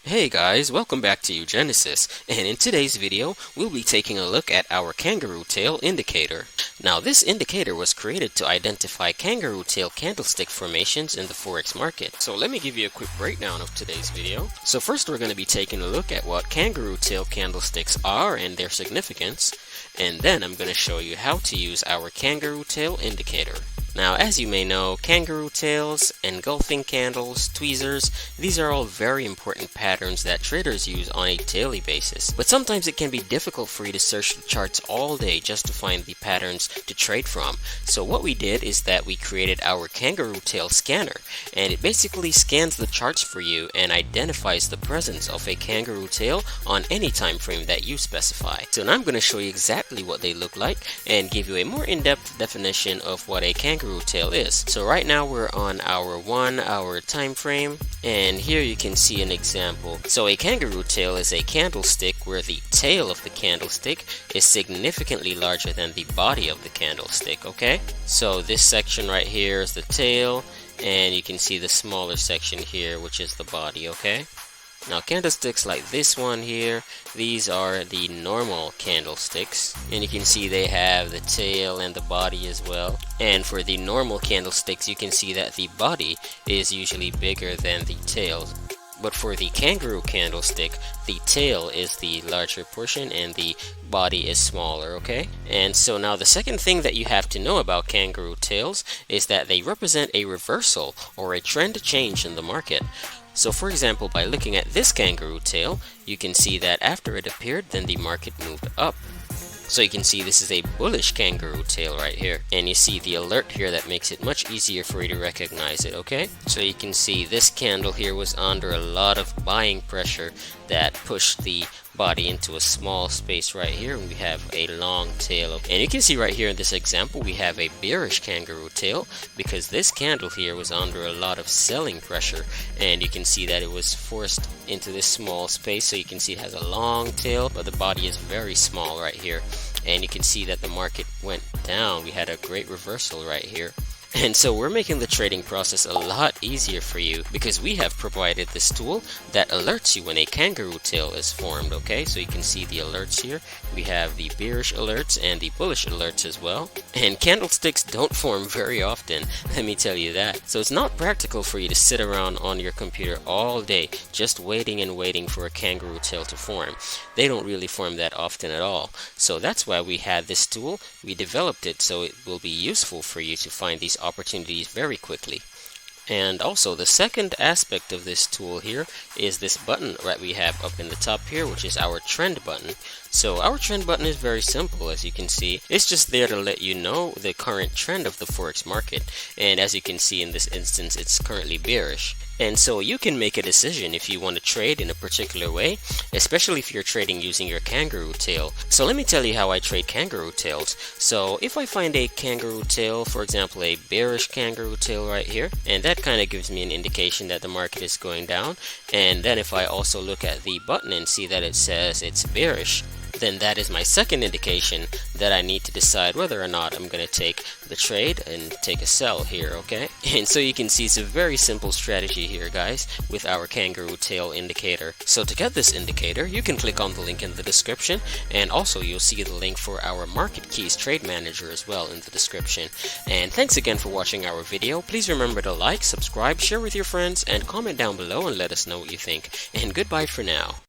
Hey guys, welcome back to uGenesys, and in today's video, we'll be taking a look at our Kangaroo Tail indicator. Now this indicator was created to identify Kangaroo Tail candlestick formations in the Forex market. So let me give you a quick breakdown of today's video. So first we're going to be taking a look at what Kangaroo Tail candlesticks are and their significance, and then I'm going to show you how to use our Kangaroo Tail indicator. Now, as you may know, kangaroo tails, engulfing candles, tweezers, these are all very important patterns that traders use on a daily basis. But sometimes it can be difficult for you to search the charts all day just to find the patterns to trade from. So what we did is that we created our Kangaroo Tail scanner, and it basically scans the charts for you and identifies the presence of a kangaroo tail on any time frame that you specify. So now I'm going to show you exactly what they look like and give you a more in-depth definition of what a kangaroo tail is. So right now we're on our 1 hour time frame, and here you can see an example. So a kangaroo tail is a candlestick where the tail of the candlestick is significantly larger than the body of the candlestick, okay? So this section right here is the tail, and you can see the smaller section here, which is the body, okay? Now candlesticks like this one here, these are the normal candlesticks, and you can see they have the tail and the body as well. And for the normal candlesticks, you can see that the body is usually bigger than the tail. But for the kangaroo candlestick, the tail is the larger portion and the body is smaller, okay? And so now the second thing that you have to know about kangaroo tails is that they represent a reversal or a trend change in the market. So for example, by looking at this kangaroo tail, you can see that after it appeared, then the market moved up. So you can see this is a bullish kangaroo tail right here, and you see the alert here that makes it much easier for you to recognize it, okay? So you can see this candle here was under a lot of buying pressure that pushed the body into a small space right here, and we have a long tail. And you can see right here in this example we have a bearish kangaroo tail because this candle here was under a lot of selling pressure, and you can see that it was forced into this small space. So you can see it has a long tail, but the body is very small right here, and you can see that the market went down. We had a great reversal right here. And so we're making the trading process a lot easier for you because we have provided this tool that alerts you when a kangaroo tail is formed, okay? So you can see the alerts here. We have the bearish alerts and the bullish alerts as well. And candlesticks don't form very often, let me tell you that. So it's not practical for you to sit around on your computer all day just waiting and waiting for a kangaroo tail to form. They don't really form that often at all. So that's why we had this tool. We developed it so it will be useful for you to find these opportunities very quickly. And also the second aspect of this tool here is this button that we have up in the top here, which is our trend button. So our trend button is very simple, as you can see. It's just there to let you know the current trend of the Forex market, and as you can see in this instance, it's currently bearish. And so you can make a decision if you want to trade in a particular way, especially if you're trading using your kangaroo tail. So let me tell you how I trade kangaroo tails. So if I find a kangaroo tail, for example a bearish kangaroo tail right here, and that kind of gives me an indication that the market is going down, and then if I also look at the button and see that it says it's bearish, then that is my second indication that I need to decide whether or not I'm going to take the trade and take a sell here, okay? And so you can see it's a very simple strategy here, guys, with our Kangaroo Tail indicator. So to get this indicator, you can click on the link in the description, and also you'll see the link for our Market Keys Trade Manager as well in the description. And thanks again for watching our video. Please remember to like, subscribe, share with your friends, and comment down below and let us know what you think. And goodbye for now.